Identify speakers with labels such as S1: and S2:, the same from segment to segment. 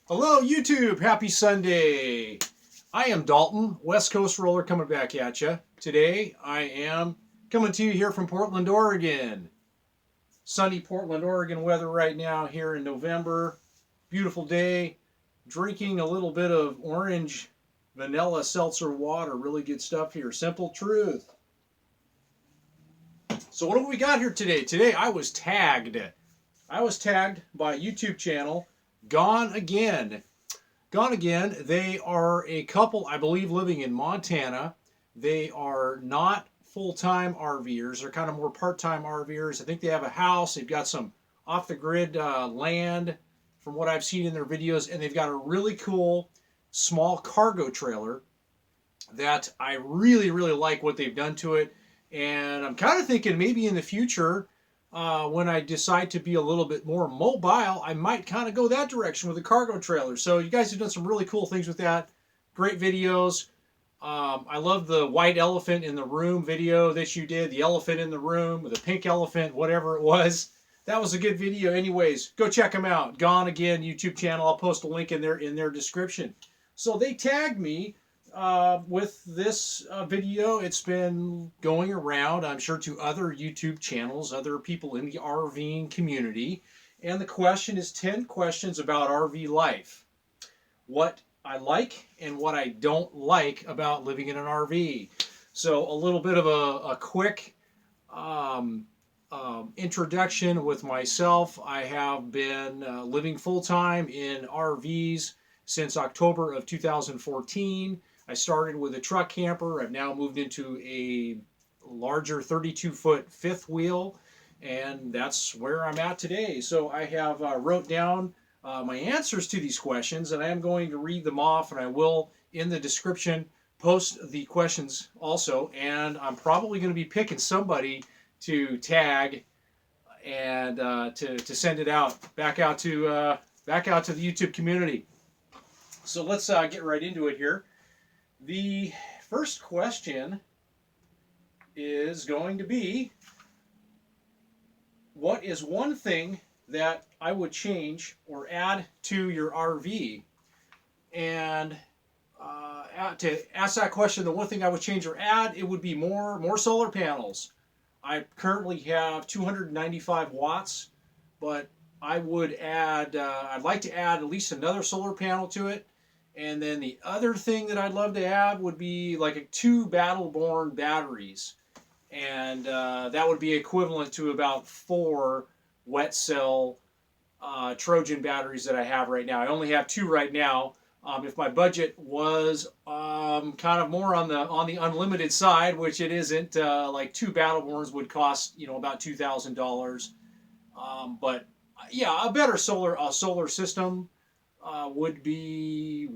S1: Hello YouTube, happy Sunday. I am Dalton, West Coast Roller, coming back at you. Today I am coming to you here from Portland, Oregon. Sunny Portland, Oregon weather right now here in November. Beautiful day. Drinking a little bit of orange vanilla seltzer water. Really good stuff here. Simple truth. So what have we got here today? Today I was tagged. I was tagged by a YouTube channel, Gone Again. Gone Again, they are a couple, I believe, living in Montana. They are not full-time RVers. They're kind of more part-time RVers. I think they have a house. They've got some off-the-grid land from what I've seen in their videos, and they've got a really cool small cargo trailer that I really, really like what they've done to it. And I'm kind of thinking maybe in the future, when I decide to be a little bit more mobile, I might kind of go that direction with a cargo trailer. So you guys have done some really cool things with that. Great videos. I love the white elephant in the room video that you did, the elephant in the room, the pink elephant, whatever it was. That was a good video. Anyways, go check them out. Gone Again YouTube channel. I'll post a link in their description. So they tagged me with this video. It's been going around, I'm sure, to other YouTube channels, other people in the RVing community. And the question is 10 questions about RV life. What I like and what I don't like about living in an RV. So a little bit of a quick introduction with myself. I have been living full-time in RVs since October of 2014. I started with a truck camper. I've now moved into a larger 32-foot fifth wheel, and that's where I'm at today. So I have wrote down my answers to these questions, and I am going to read them off, and I will, in the description, post the questions also. And I'm probably going to be picking somebody to tag and to send it back out to the YouTube community. So let's get right into it here. The first question is going to be, what is one thing that I would change or add to your RV? And to ask that question, the one thing I would change or add, it would be more solar panels. I currently have 295 watts, but I would add, I'd like to add at least another solar panel to it. And then the other thing that I'd love to have would be like 2 Battle-Born batteries. And that would be equivalent to about 4 wet cell Trojan batteries that I have right now. I only have 2 right now. If my budget was kind of more on the unlimited side, which it isn't, like 2 Battle-Borns would cost, about $2,000. But yeah, a better solar system would be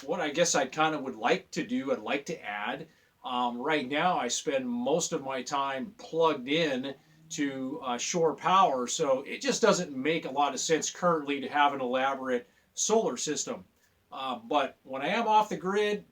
S1: what I guess I kind of would like to do. I'd like to add. Right now, I spend most of my time plugged in to shore power, so it just doesn't make a lot of sense currently to have an elaborate solar system. But when I am off the grid,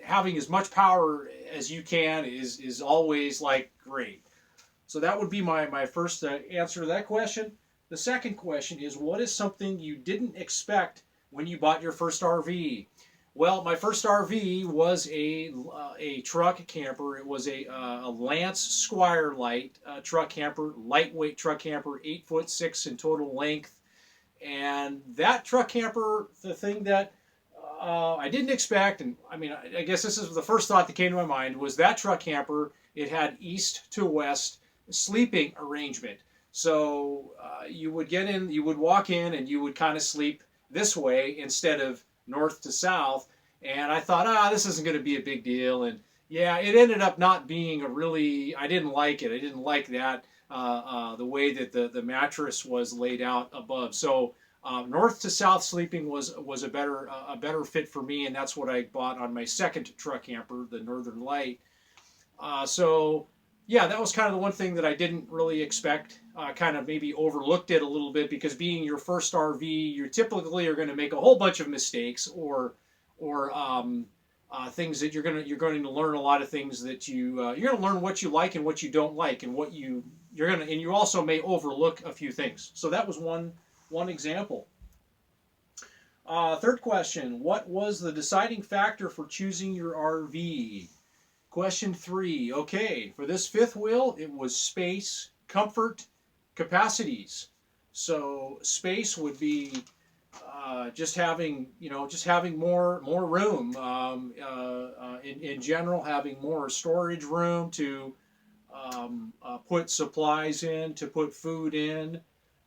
S1: having as much power as you can is always like great. So that would be my first answer to that question. The second question is, what is something you didn't expect when you bought your first RV? Well, my first RV was a truck camper. It was a Lance Squire Light truck camper, lightweight truck camper, 8'6" in total length. And that truck camper, the thing that I didn't expect, and I mean, I guess this is the first thought that came to my mind, was that truck camper, it had east to west sleeping arrangement. So you would get in, you would walk in, and you would kind of sleep this way instead of north to south. And I thought, this isn't going to be a big deal. And yeah, it ended up not being I didn't like it. I didn't like that, the way that the mattress was laid out above. So north to south sleeping was a better fit for me, and that's what I bought on my second truck camper, the Northern Light. So yeah, that was kind of the one thing that I didn't really expect. Kind of maybe overlooked it a little bit, because being your first RV, you typically are going to make a whole bunch of mistakes, or things that you're going to learn a lot of things that you're going to learn what you like and what you don't like, and what you're going to, and you also may overlook a few things. So that was one example. Third question, what was the deciding factor for choosing your RV? Question 3, okay, for this fifth wheel, it was space, comfort, capacities. So space would be just having, just having more room. In general, having more storage room to put supplies in, to put food in,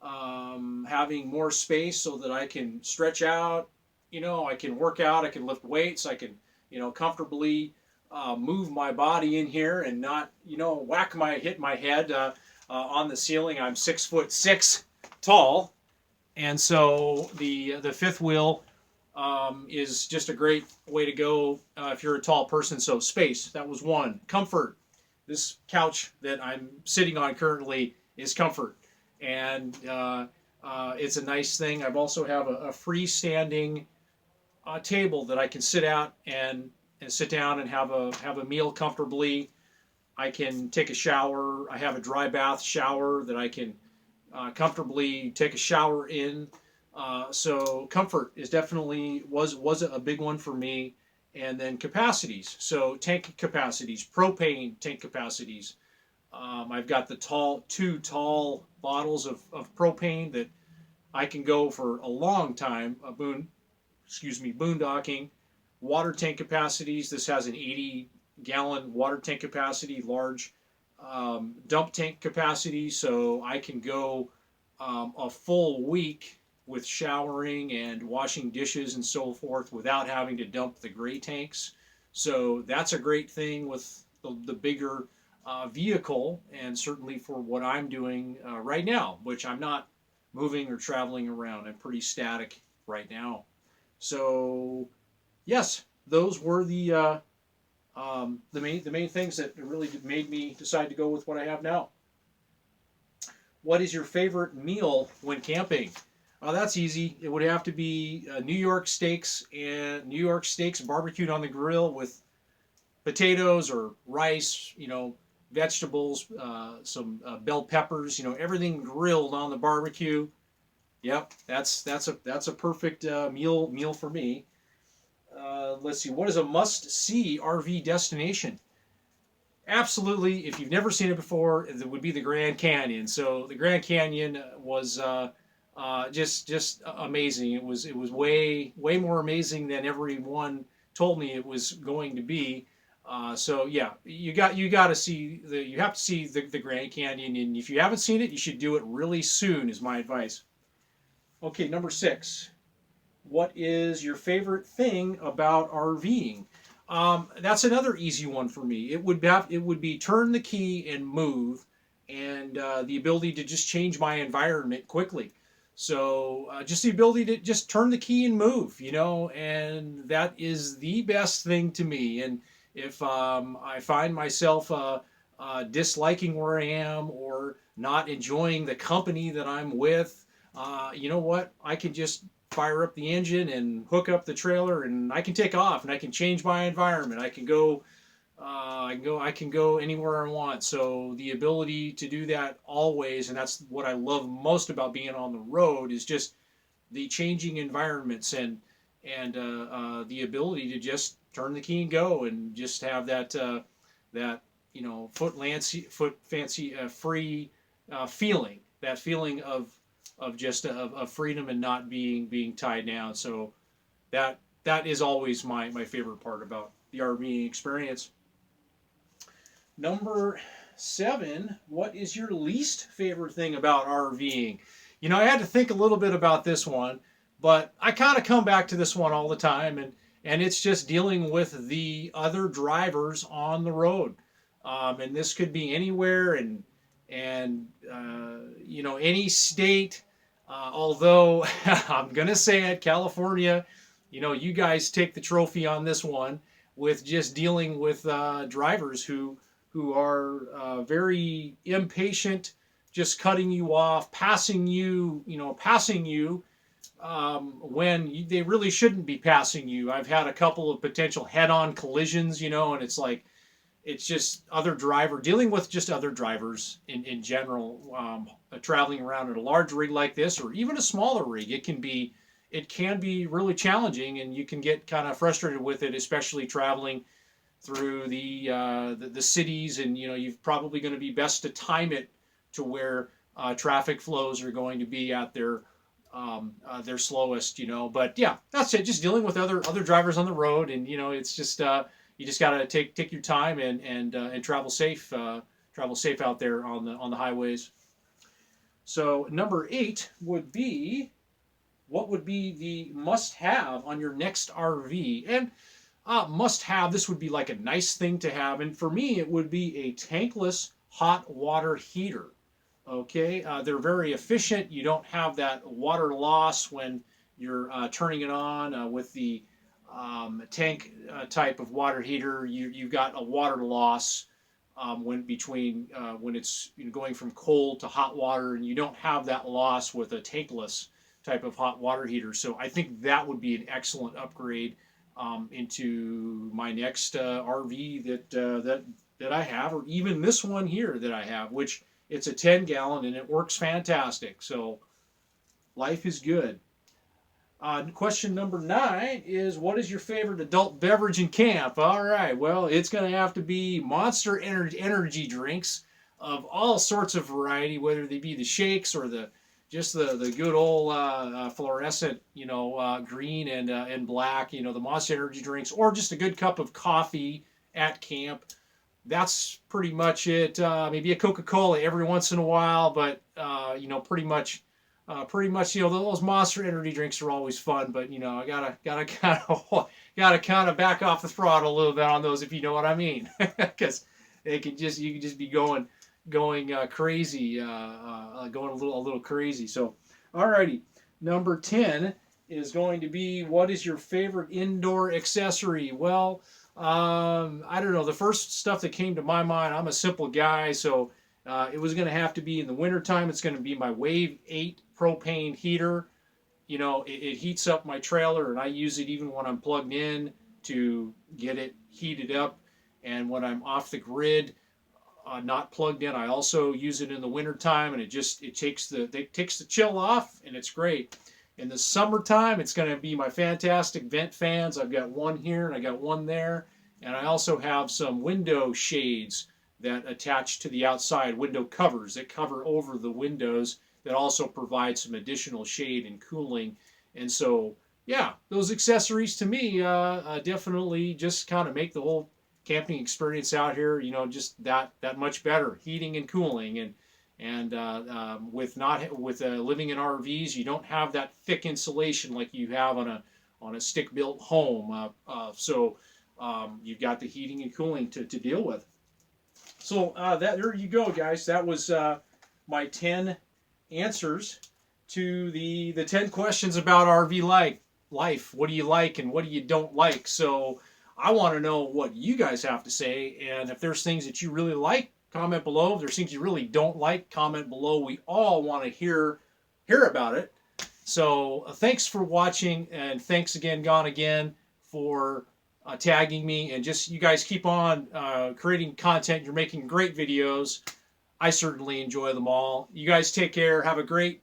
S1: having more space so that I can stretch out. I can work out, I can lift weights, I can, comfortably move my body in here and not, hit my head on the ceiling. I'm 6'6" tall, and so the fifth wheel is just a great way to go if you're a tall person. So space, that was one. Comfort. This couch that I'm sitting on currently is comfort, and it's a nice thing. I've also have a freestanding table that I can sit at and sit down and have a meal comfortably. I can take a shower. I have a dry bath shower that I can comfortably take a shower in. So comfort is definitely was a big one for me. And then capacities. So tank capacities, propane tank capacities. I've got the two tall bottles of propane that I can go for a long time. Boondocking. Water tank capacities. This has an 80-gallon water tank capacity, large dump tank capacity, so I can go a full week with showering and washing dishes and so forth without having to dump the gray tanks. So that's a great thing with the bigger vehicle, and certainly for what I'm doing right now, which I'm not moving or traveling around. I'm pretty static right now. So yes, those were the main things that really made me decide to go with what I have now. What is your favorite meal when camping? That's easy. It would have to be New York steaks barbecued on the grill with potatoes or rice, vegetables, some bell peppers, everything grilled on the barbecue. Yep, that's a perfect meal for me. Let's see. What is a must-see RV destination? Absolutely, if you've never seen it before, it would be the Grand Canyon. So the Grand Canyon was just amazing. It was way more amazing than everyone told me it was going to be. So yeah, you have to see the Grand Canyon, and if you haven't seen it, you should do it really soon. Is my advice. Okay, number 6. What is your favorite thing about RVing? That's another easy one for me. It would be turn the key and move, and the ability to just change my environment quickly. So just the ability to just turn the key and move, and that is the best thing to me. And if I find myself disliking where I am or not enjoying the company that I'm with, you know what? I can just fire up the engine and hook up the trailer, and I can take off, and I can change my environment. I can go anywhere I want. So the ability to do that always, and that's what I love most about being on the road, is just the changing environments and the ability to just turn the key and go, and just have that foot fancy free feeling. That feeling of just of freedom and not being tied down. So that is always my favorite part about the RVing experience. Number 7, what is your least favorite thing about RVing? I had to think a little bit about this one, but I kind of come back to this one all the time, and it's just dealing with the other drivers on the road. And this could be anywhere, and any state. Although I'm gonna say it, California, you guys take the trophy on this one with just dealing with drivers who are very impatient, just cutting you off, passing you when they really shouldn't be passing you. I've had a couple of potential head-on collisions, and it's like, it's just dealing with just other drivers in general, traveling around in a large rig like this, or even a smaller rig. It can be it can be really challenging, and you can get kind of frustrated with it, especially traveling through the cities. And you're probably going to be best to time it to where traffic flows are going to be at their slowest. But yeah, that's it. Just dealing with other drivers on the road, and it's just you just got to take your time and travel safe. Travel safe out there on the highways. So number 8 would be, what would be the must-have on your next RV? And must-have, this would be like a nice thing to have. And for me, it would be a tankless hot water heater. Okay, they're very efficient. You don't have that water loss when you're turning it on with the tank type of water heater. You've got a water loss when it's going from cold to hot water, and you don't have that loss with a tankless type of hot water heater. So I think that would be an excellent upgrade into my next RV that I have, or even this one here that I have, which it's a 10-gallon and it works fantastic. So life is good. Question number 9 is, what is your favorite adult beverage in camp? All right, well, it's going to have to be Monster energy drinks of all sorts of variety, whether they be the shakes or just the good old fluorescent, green and black, the Monster energy drinks, or just a good cup of coffee at camp. That's pretty much it. Maybe a Coca-Cola every once in a while, but pretty much, those Monster energy drinks are always fun. But I gotta kind of back off the throttle a little bit on those, if you know what I mean, because you can just be going crazy, going a little crazy. So, alrighty, number 10 is going to be, what is your favorite indoor accessory? Well, I don't know. The first stuff that came to my mind, I'm a simple guy, so it was going to have to be in the wintertime. It's going to be my Wave 8 propane heater. It heats up my trailer, and I use it even when I'm plugged in to get it heated up. And when I'm off the grid, not plugged in, I also use it in the wintertime, and it takes the chill off, and it's great. In the summertime, it's going to be my fantastic vent fans. I've got one here and I got one there. And I also have some window shades that attach to the outside, window covers that cover over the windows, that also provide some additional shade and cooling. And so, yeah, those accessories to me definitely just kind of make the whole camping experience out here, just that much better. Heating and cooling, and with living in RVs, you don't have that thick insulation like you have on a stick-built home. So you've got the heating and cooling to deal with. So there you go, guys. That was my 10 answers to the 10 questions about RV life. What do you like and what do you don't like? So I want to know what you guys have to say, and if there's things that you really like, comment below. If there's things you really don't like, comment below. We all want to hear about it. So thanks for watching, and thanks again, Gone Again, for tagging me. And just, you guys keep on creating content. You're making great videos. I certainly enjoy them all. You guys take care. Have a great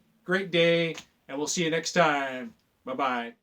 S1: day, and we'll see you next time. Bye-bye.